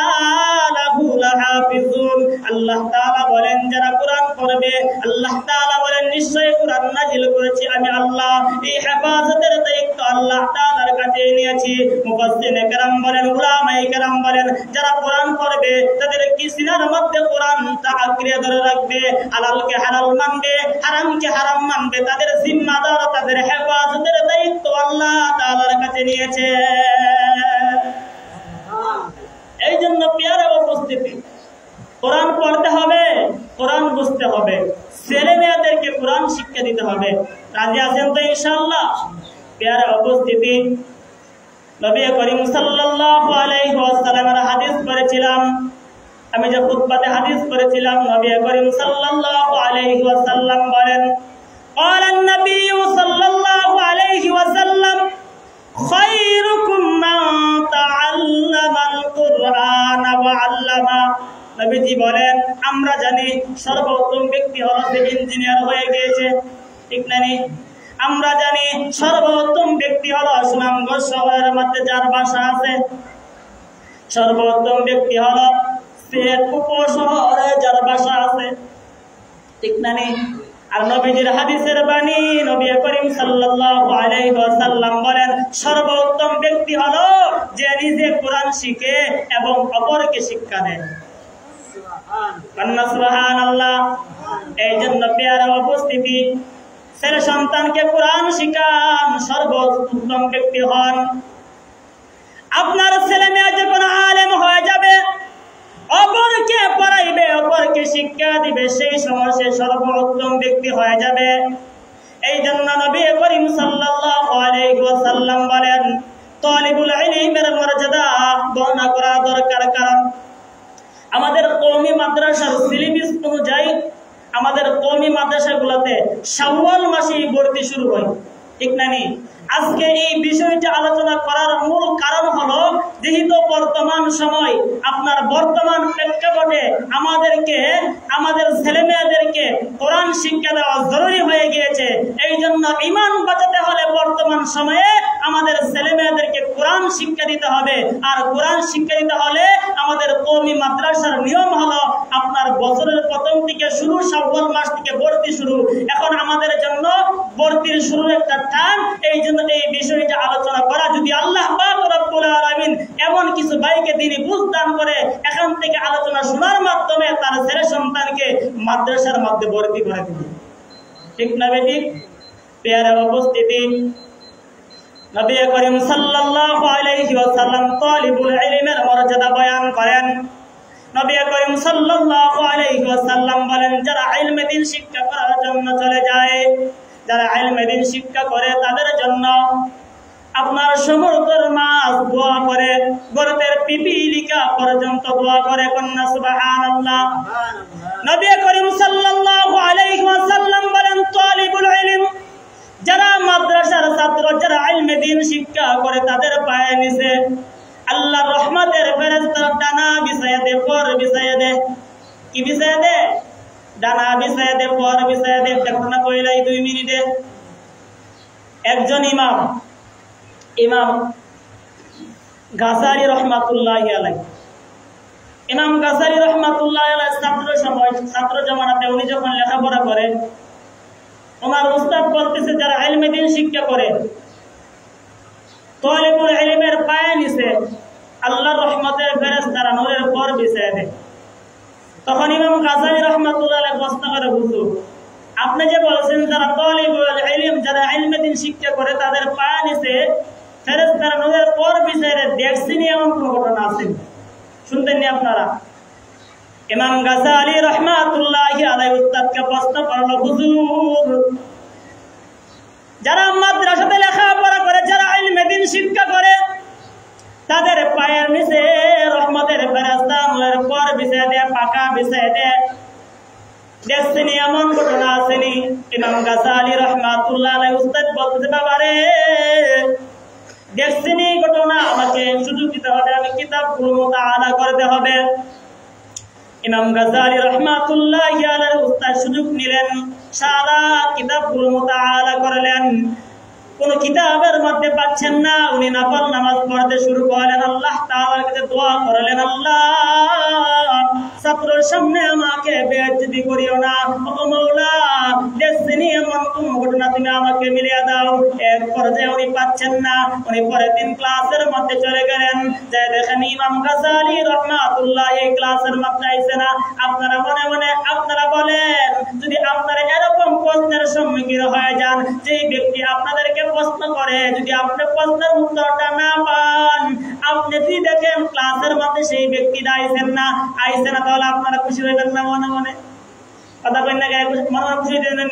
লাহু লাহু লাহাফিজুন। আল্লাহ তাআলা বলেন যারা কোরআন পড়বে, আল্লাহ তাআলা বলেন নিশ্চয়ই কোরআন নাযিল করেছি আমি আল্লাহ, এই হেফাজতের দায়িত্ব আল্লাহ তাআলার কাছে নিয়েছি। মুফাসসিরিনে কেরাম বলেন, উলামায়ে কেরাম বলেন যারা কোরআন পড়বে তাদের কি সিনার মধ্যে কোরআনটা আঁকড়ে ধরে রাখবে, হালালকে হালাল মানবে, হারামকে হারাম মানবে, তাদের জিম্মাদার, তাদের হেফাজতের দায়িত্ব আল্লাহ তাআলার কাছে নিয়েছে। এই জন্য পেয়ারা উপস্থিতি, কোরআন পড়তে হবে, কোরআন বুঝতে হবে, ছেলে মেয়েদেরকে কোরআন শিক্ষা দিতে হবে। রাজি আছেন তো ইনশাআল্লাহ? পেয়ারা উপস্থিতি, নবী করিম সাল্লাল্লাহু আলাইহি ওয়াসাল্লামের হাদিস পড়েছিলাম, আমি যে খুতবাতে হাদিস পড়েছিলাম, নবী করিম সাল্লাল্লাহু আলাইহি ওয়াসাল্লাম বলেন, قال النبي صلى الله عليه وسلم خيركم من تعلم القرآن وعلمه। নবীজি বলেন আমরা জানি সর্বোত্তম ব্যক্তি হলো যে ইঞ্জিনিয়ার হয়ে গিয়েছে, ঠিক না? আমরা জানি সর্বোত্তম ব্যক্তি হলো সুনামগঞ্জ শহরের মধ্যে যার বাসা আছে, সর্বোত্তম ব্যক্তি হলো সিলেট উপশহরে যার বাসা আছে, ঠিক না? আর নবীজির হাদিসের বাণী, নবী করিম সাল্লাল্লাহু আলাইহি ওয়াসাল্লাম বলেন সর্বোত্তম ব্যক্তি হলো যে নিজে কোরআন শিখে এবং অপরকে শিক্ষা দেয়। সুবহানাল্লাহ। এই জন্য পেয়ারা উপস্থিতি, ছেলে সন্তানকে কোরআন শিখান, সর্বোত্তম ব্যক্তি হন। আপনার ছেলে মেয়ে যখন আলেম হয়ে যাবে, অপরকে পড়াইবে, অপরকে শিক্ষা দিবে, সেই সময় সে সর্বোত্তম ব্যক্তি হয়ে যাবে। এই জন্য নবী করিম সাল্লাল্লাহু আলাইহি ওয়াসাল্লাম বলেন তালিবুল ইলমের মর্যাদা বর্ণনা করা দরকার। কারণ আমাদের কওমি মাদ্রাসার সিলেবাস অনুযায়ী আমাদের কওমি মাদ্রাসাগুলোতে শাওয়াল মাসেই ভর্তি শুরু হয়, ঠিক না? আজকে এই বিষয়টি আলোচনা করার মূল কারণ হলো যেহেতু বর্তমান সময়, আপনার বর্তমান প্রেক্ষাপটে আমাদেরকে আমাদের ছেলে মেয়েদেরকে কোরআন শিক্ষা দেওয়া জরুরি হয়ে গিয়েছে। এই জন্য ঈমান বাঁচাতে হলে বর্তমান সময়ে আমাদের ছেলে মেয়েদেরকে কোরআন শিক্ষা দিতে হবে। আর কোরআন শিক্ষা দিতে হলে আমাদের কওমি মাদ্রাসার নিয়ম হলো আপনার বছরের প্রথম থেকে শুরু, শাওয়াল মাস থেকে ভর্তি শুরু। এখন আমাদের জন্য ভর্তির শুরুর একটা টান, এই জন্য এই বিষয়টা আলোচনা করা। যদি আল্লাহ পাক রব্বুল আলামিন এমন কিছু ভাইকে তিনি বুঝ দান করে এখান থেকে আলোচনা শোনার মাধ্যমে তার ছেলে সন্তানকে মাদ্রাসার মধ্যে ভর্তি করে দিবে, ঠিক না বেঠিক? পেয়ারা উপস্থিতি, নবী করিম সাল্লাল্লাহু আলাইহি ওয়াসাল্লাম তালিবুল ইলমের মর্যাদা বয়ান করেন। নবী করিম সাল্লাল্লাহু আলাইহি ওয়াসাল্লাম বলেন যারা ইলমে দ্বীন শিক্ষা করার জন্য চলে যায়, যারা ইলমে দ্বীন শিক্ষা করে তাদের জন্য আপনার সমুদ্রের মাছ দোয়া করে, গর্তের পিপিলিকা পর্যন্ত দোয়া করে। কন্যা সুবহানাল্লাহ। নবী করিম সাল্লাল্লাহু আলাইহি ওয়াসাল্লাম বলেন তালিবুল ইলম, যারা মাদ্রাসার ছাত্র, যারা ইলমে দ্বীন শিক্ষা করে তাদের পায়ে নিচে আল্লাহর রহমতের ফেরেশতারা ডানা বিছায়া দে, পর বিছায়া দে। কি বিছায়া দে? ডানা বিছায়া দে, পর বিছায়া দে। ঘটনা কইলাই 2 মিনিটে। একজন ইমাম গাজালি রহমাতুল্লাহি আলাইহি, ইমাম গাজালি রহমাতুল্লাহি আলাইহি ছাত্র জামানাতে উনি যখন লেখাপড়া করেন, ওনার উস্তাদ বলতেছে যারা ইলমে দ্বীন শিক্ষা করে তালিবুল ইলমের পায়ে নিচে আল্লাহর রহমতের ফেরেশতারা নূরের পর বিছায়া দেয়। তখন ইমাম গাজালি রাহমাতুল্লাহ আলাইহি প্রশ্ন করে, হুজুর আপনি যে বলেছেন যারা তালিবুল ইলম, যারা ইলমে দ্বীন শিক্ষা করে তাদের পায়ে নিচে ফেরেশতারা নূরের পর বিছায়া দেয়, দেখছেন এমন কোন ঘটনা আছে? শুনতেন না আপনারা? ইমাম গাজালি রাহমাতুল্লাহি আলাইহি উস্তাদকে প্রশ্ন করলো, হুজুর যারা মাদ্রাসাতে লেখাপড়া করে, যারা ইলমে দ্বীন শিক্ষা করে তাদের পায়ের নিচে রহমতের ফেরেশতা নূরের পর বিছায়া দেয়, পাকা বিছায়া দেয়, দেখছেন এমন ঘটনা আসেনি? ইমাম গাজালি রাহমাতুল্লাহ আলাইহি উস্তাদ বলতেছে, বাবারে দেখছেন এই ঘটনা, আমাকে সুযোগ দিতে হবে, আমি কিতাবগুলো মুতাআলা করতে হবে। ইমাম গাজালি রাহমাতুল্লাহি আলাইহি উস্তাদ সুযোগ নিলেন, সারা কিতাবগুলো মুতাআলা করলেন। কোন কিতাবের মধ্যে পাচ্ছেন না, উনি নফল নামাজ পড়তে শুরু করলেন, আল্লাহ তাআলার কাছে দোয়া করলেন, আল্লাহ ছাত্রের সামনে আমাকে বেইজ্জতি করিও না। ও মাওলা, দেখছেন এমন কোন ঘটনা তুমি আমাকে মিলিয়ে দাও। এক পর্যায়ে উনি পাচ্ছেন না, উনি পরের দিন ক্লাসের মধ্যে চলে গেলেন। যে দেখেন ইমাম গাজ্জালী রাহমাতুল্লাহ এই ক্লাসের মধ্যে আইছে না। আপনারা মনে মনে আপনারা বলেন, যদি আপনারা এরকম প্রশ্নের সম্মুখীন হয়ে যান, যে ব্যক্তি আপনাদেরকে প্রশ্ন করে, যদি আপনি প্রশ্নের উত্তরটা না পান, আপনি যদি দেখেন ক্লাসের মধ্যে সেই ব্যক্তিটা আইছে না, তাহলে আপনারা খুশি হইবেন না? মনে মনে কথা বলেন না, মনে মনে খুশি হইবেন?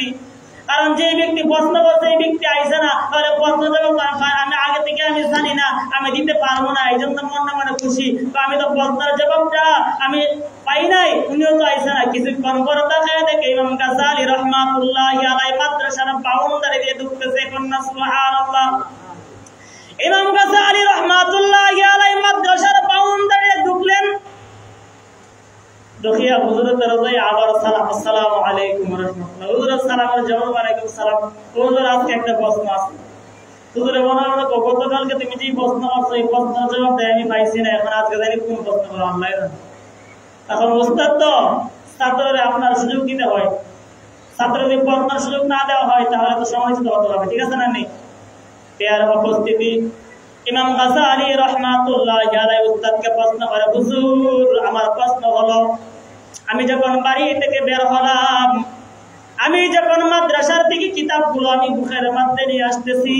কারণ যে ব্যক্তি প্রশ্ন করছে এই ব্যক্তি আইছে না, তাহলে প্রশ্ন জবাব আমি আগে থেকে আমি জানি না, আমি দিতে পারবো না, এই জন্য মনে মনে খুশি। তো আমি তো প্রশ্নের জবাবটা আমি পাই নাই, উনিও তো আইছে না। কিছুক্ষণ পর দেখা দেখে ইমাম গাজ্জালী রাহমাতুল্লাহি আলাইহি মাদ্রাসার বাউন্ডারি দিয়ে ঢুকতেছে। কন্যা সুবহানাল্লাহ। ইমাম গাজ্জালী রাহমাতুল্লাহি আলাইহি মাদ্রাসার বাউন্ডারি দিয়ে ঢুকলেন। দখিয়া হুজুরের দরজায় আবার সালাম, আসসালামু আলাইকুম ওয়া রাহমাতুল্লাহ। হুজুরের সালামের জবাব ওয়ালাইকুম সালাম। হুজুর আজকে একটা প্রশ্ন আছে। হুজুরে মনে হলো গতকালকে তুমি যে প্রশ্ন করছো এই প্রশ্নের জবাব দেয় আমি পাইছি না, এখন আজকে জানি কোন প্রশ্ন করো আল্লাহ জানে। এখন উস্তাদ তো ছাত্রদের আপনার সুযোগ দিতে হয়, ছাত্র যদি প্রশ্নের সুযোগ না দেওয়া হয় তাহলে তো সমালোচিত হতে হবে, ঠিক আছে না? নেই পেয়ার উপস্থিতি, ইমাম গাজ্জালী রাহমাতুল্লাহি আলাইহি উস্তাদকে প্রশ্ন করে, হুজুর আমার প্রশ্ন হলো, আমি যখন বাড়ি থেকে বের হলাম, আমি যখন মাদ্রাসার দিকে কিতাবগুলো আমি বুকের মধ্যে নিয়ে আসতেছি,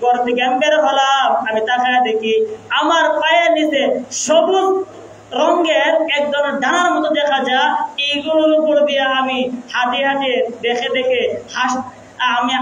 ঘর থেকে আমি বের হলাম, আমি তাকায় দেখি আমার পায়ের নিচে সবুজ রঙের এক ধরনের ডানার মতো দেখা যায়। এইগুলোর উপর দিয়ে আমি হাঁটে হাঁটে দেখে দেখে আমি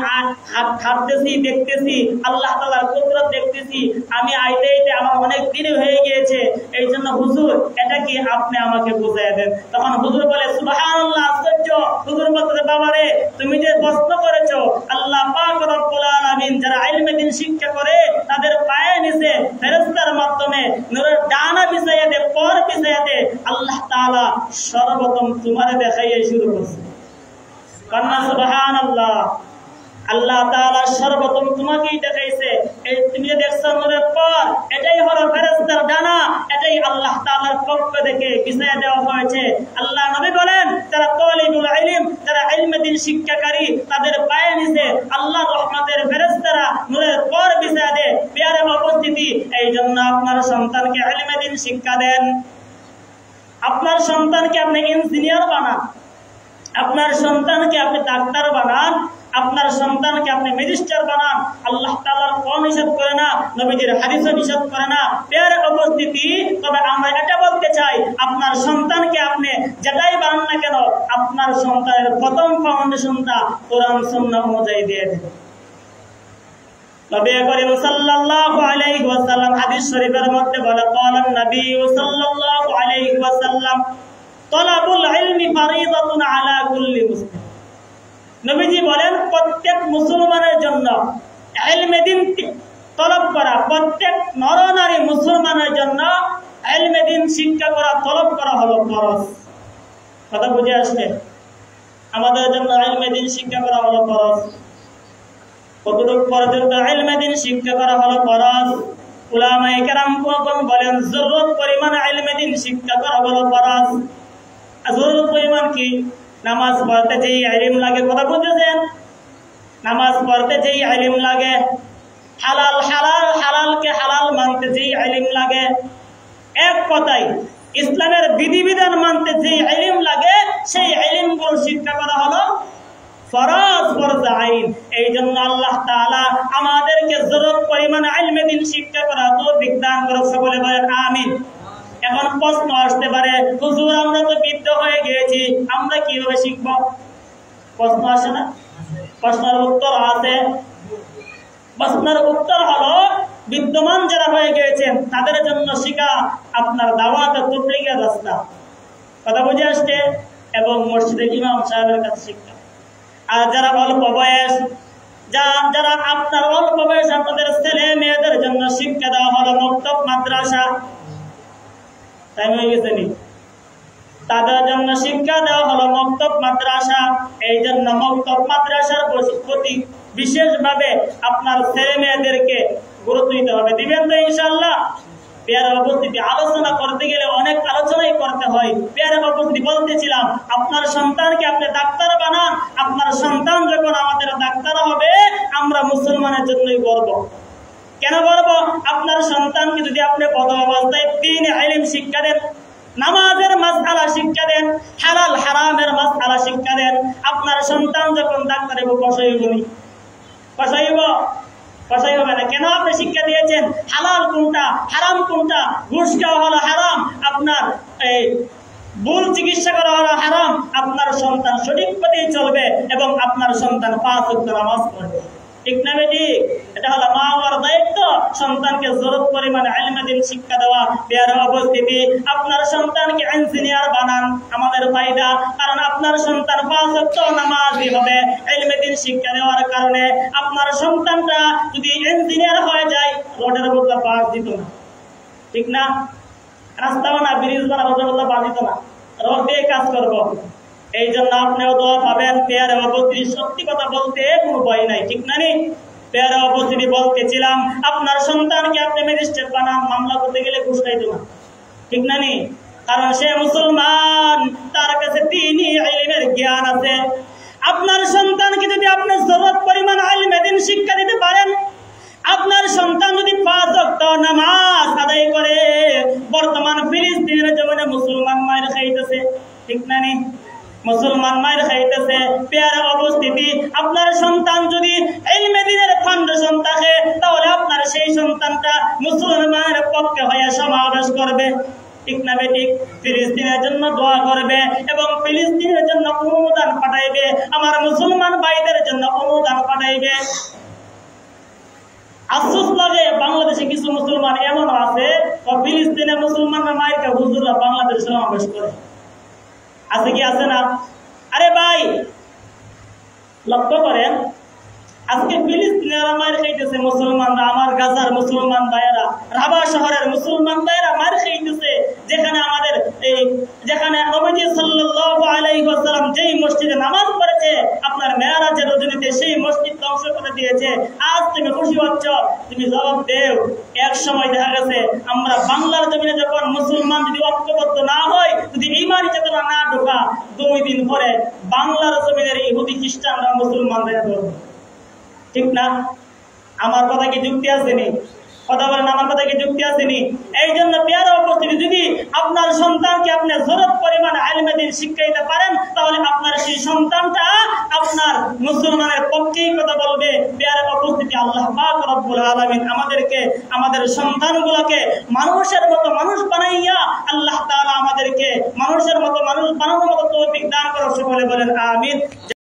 হাঁটতেছি, দেখতেছি আল্লাহ তাআলার কুদরত দেখতেছি। আমি আইতে আইতে আমার অনেক দেরি হয়ে গিয়েছে, এই জন্য হুজুর এটা কি আপনি আমাকে বুঝিয়ে দেন। তখন হুজুর বলে, সুবহানাল্লাহ, আশ্চর্য। হুজুর বলতে, বাবারে তুমি যে প্রশ্ন করেছো, আল্লাহ পাক রব্বুল আলামিন যারা ইলমে দ্বীন শিক্ষা করে তাদের পায়ে নিচে ফেরেশতার মাধ্যমে নূরের ডানা বিছাইয়া দেয়, পর বিছাইয়া দেয়, আল্লাহ তাআলা সর্বপ্রথম তোমারে দেখাইয়া শুরু করছে। কন্যা সুবহানাল্লাহ। আল্লাহ তাআলা সর্বপ্রথম তোমাকেই দেখাইছে। এই তুমি যে দেখছো নূরের পর, এটাই হলো ফেরেশতার ডানা, এটাই আল্লাহ তাআলার পক্ষ থেকে বিছাইয়া দেওয়া হয়েছে। আল্লাহ নবী বলেন, যারা তালিবুল ইলম, যারা ইলমে দ্বীন শিক্ষাকারী, তাদের পায়ে নিচে আল্লাহর রহমতের ফেরেশতারা নূরের পর বিছাইয়া দেয়। প্রিয় উপস্থিতি, এই জন্য আপনার সন্তানকে ইলমে দ্বীন শিক্ষা দেন। আপনার সন্তানকে আপনি ইঞ্জিনিয়ার বানান, আপনার সন্তানকে আপনি ডাক্তার বানান, আপনার সন্তানকে আপনি ম্যাজিস্ট্রেট বানান। আল্লাহ তাআলার কোন নিষেধ করে না, নবীজির হাদিসও নিষেধ করে না। প্রিয় উপস্থিতি, তবে আমরা এটা বলতে চাই, আপনার সন্তানকে আপনি যেটাই বানান না কেন, আপনার সন্তানের প্রথম ফাউন্ডেশনটা কোরআন সুন্নাহ অনুযায়ী দিয়ে দেন। নবী করিম সাল্লাল্লাহু আলাইহি ওয়াসাল্লাম হাদিস শরীফের মধ্যে বলে, ক্বালান নবী সাল্লাল্লাহু আলাইহি ওয়াসাল্লাম, তলাবুল ইলমি ফারিদাতুন আলা কুল্লি মুসলিম। নবীজি বলেন, প্রত্যেক মুসলমানের জন্য ইলমে দ্বীন তলব করা, প্রত্যেক নরনারী মুসলমানের জন্য ইলমে দ্বীন শিক্ষা করা, তলব করা হলো ফরজ। কথা বুঝে আসছে? আমাদের জন্য ইলমে দ্বীন শিক্ষা করা হলো ফরজ। কতটুকু পর্যন্ত ইলমে দ্বীন শিক্ষা করা হলো ফরজ? উলামায়ে কেরাম বলেন, জরুরত পরিমাণ ইলমে দ্বীন শিক্ষা করা হলো ফরজ। জরুরত পরিমাণ কি? নামাজ পড়তে যেই ইলম লাগে, কথা বুঝেছেন? নামাজ পড়তে যেই ইলম লাগে, হালাল হালাল হালালকে হালাল মানতে যেই ইলম লাগে, এক কথায় ইসলামের বিধিবিধান মানতে যেই ইলম লাগে, সেই ইলমগুলো শিক্ষা করা হলো ফরজ, ফরজ আইন। এই জন্য আল্লাহ তাআলা আমাদেরকে জরুরত পরিমাণ ইলমে দ্বীন শিক্ষা করা তৌফিক দান করুক, সকলে বলেন আমিন। এখন প্রশ্ন আসতে পারে, হুজুর আমরা তো বৃদ্ধ হয়ে গিয়েছি, আমরা কিভাবে শিখব? প্রশ্ন আসে না? প্রশ্নের উত্তর আছে। প্রশ্নের উত্তর হলো, বিদ্যমান যারা হয়ে গিয়েছেন তাদের জন্য শিক্ষা আপনার দাওয়াত ও তাবলীগের রাস্তা, কথা বুঝে আসছে, এবং মসজিদের ইমাম সাহেবের কাছে শিক্ষা। আর যারা অল্প বয়স, যারা আপনার অল্প বয়স, আপনাদের ছেলে মেয়েদের জন্য শিক্ষা দেওয়া হলো মক্তব মাদ্রাসা। টাইম হয়ে গেছে নি? তাদের জন্য শিক্ষা দেওয়া হলো মক্তব মাদ্রাসা। এই জন্য মক্তব মাদ্রাসার প্রতি বিশেষভাবে আপনার ছেলে মেয়েদেরকে গুরুত্ব দিতে হবে। দিবেন তো ইনশাআল্লাহ? প্রিয় উপস্থিতি, আলোচনা করতে গেলে অনেক আলোচনাই করতে হয়। প্রিয় উপস্থিতি, বলতেছিলাম আপনার সন্তানকে আপনি ডাক্তার বানান, আপনার সন্তান যখন আমাদের ডাক্তার হবে আমরা মুসলমানের জন্যই গর্ব। কেন গর্ব? আপনার সন্তানকে যদি আপনি প্রথম অবস্থায় দ্বীন ইলম শিক্ষা দেন, নামাজের মাসআলা শিক্ষা দেন, হালাল হারামের মাসআলা শিক্ষা দেন, আপনার সন্তান যখন ডাক্তারে কষাই হবে না। কেন? আপনি শিক্ষা দিয়েছেন হালাল কোনটা, হারাম কোনটা, ঘুষ খাওয়া হলো হারাম, আপনার এই ভুল চিকিৎসা করা হলো হারাম। আপনার সন্তান সঠিক পথেই চলবে এবং আপনার সন্তান 5 ওয়াক্ত নামাজ পড়বে। ঠিক না বেটি? এটা হলো মা বাবার দায়িত্ব, সন্তানকে জরুরত পরিমাণে ইলমে দ্বীন শিক্ষা দেওয়া। প্রিয় উপস্থিতি, আপনার সন্তানকে ইঞ্জিনিয়ার বানান, আমাদের ফায়দা, কারণ আপনার সন্তান 5 ওয়াক্ত নামাজি হবে ইলমে দ্বীন শিক্ষা দেওয়ার কারণে। আপনার সন্তানটা যদি ইঞ্জিনিয়ার হয়ে যায় রোডের মধ্যে পাশ দিত না, ঠিক না? রাস্তা বানা, ব্রিজ বানা, রোডের মধ্যে পাশ দিত না, রোড দিয়ে কাজ করবো। এই জন্য আপনিও দোয়া পাবেন। প্রিয় উপস্থিতি, সত্যি কথা বলতে কোনো ভয় নাই, ঠিক না? প্রিয় উপস্থিতি, বলতেছিলাম আপনার সন্তানকে আপনি ম্যাজিস্ট্রেট বানান, মামলা করতে গেলে ঘুষ খাইতো না, ঠিক না? কারণ সে মুসলমান, তার কাছে দ্বীনি ইলমের জ্ঞান আছে। আপনার সন্তানকে যদি আপনি জরুরত পরিমাণ ইলমে দ্বীন শিক্ষা দিতে পারেন, আপনার সন্তান যদি 5 ওয়াক্ত নামাজ আদায় করে, বর্তমান ফিলিস্তিনের জমিনে মুসলমান মায়ের খাইতেছে, ঠিক না? মুসলমান মায়ের খাইতেছে। প্রিয় উপস্থিতি, আপনার সন্তান যদি ইলমে দ্বীনের ফাউন্ডেশন থাকে, তাহলে আপনার সেই সন্তানটা মুসলমানের পক্ষে হয়ে সমাবেশ করবে, ঠিক না বেটি? ফিলিস্তিনের জন্য দোয়া করবে এবং ফিলিস্তিনের জন্য অনুদান পাঠাইবে, আমার মুসলমান ভাইদের জন্য অনুদান পাঠাইবে। আফসোস লাগে, বাংলাদেশে কিছু মুসলমান এমন আছে, ফিলিস্তিনের মুসলমানরা মাইকে হুজুররা বাংলাদেশে সমাবেশ করে, আছে কি আছে না? আরে ভাই, লক্ষ্য করেন, আজকে ফিলিস্তিনের মার খাইতেছে মুসলমানরা, আমার গাজার মুসলমান ভাইয়েরা, রাবা শহরের মুসলমান ভাইয়েরা মার খাইতেছে, যেখানে নবীজি সাল্লাল্লাহু আলাইহি ওয়াসাল্লাম যেই মসজিদে নামাজ পড়েছে আপনার মেরাজের রজনীতে, সেই মসজিদ ধ্বংস করে দিয়েছে। আজ তুমি খুশি হচ্ছ, তুমি জবাব দেও। এক সময় দেখা গেছে আমরা বাংলার জমিনে যখন মুসলমান যদি ঐক্যবদ্ধ না হয়, যদি ঈমানি চেতনা না ঢোকা, 2 দিন পরে বাংলার জমিনের ইহুদি খ্রিস্টানরা মুসলমানদের ধরবে, ঠিক না? আমার কথা কি যুক্তি আসেনি? কথা বলেন, আমার কথা কি যুক্তি আসেনি? এই জন্য প্রিয় উপস্থিতি, যদি আপনার সন্তানকে আপনি জরুরত পরিমাণে ইলমে দ্বীন শিক্ষা দিতে পারেন, তাহলে আপনার সেই সন্তানটা আপনার মুসলমানের পক্ষেই কথা বলবে। প্রিয় উপস্থিতি, আল্লাহ পাক রব্বুল আলামিন আমাদেরকে, আমাদের সন্তানগুলোকে মানুষের মতো মানুষ বানাইয়া আল্লাহ তাআলা আমাদেরকে মানুষের মতো মানুষ বানানোর মতো তৌফিক দান করুন। সকলে বলেন আমিন।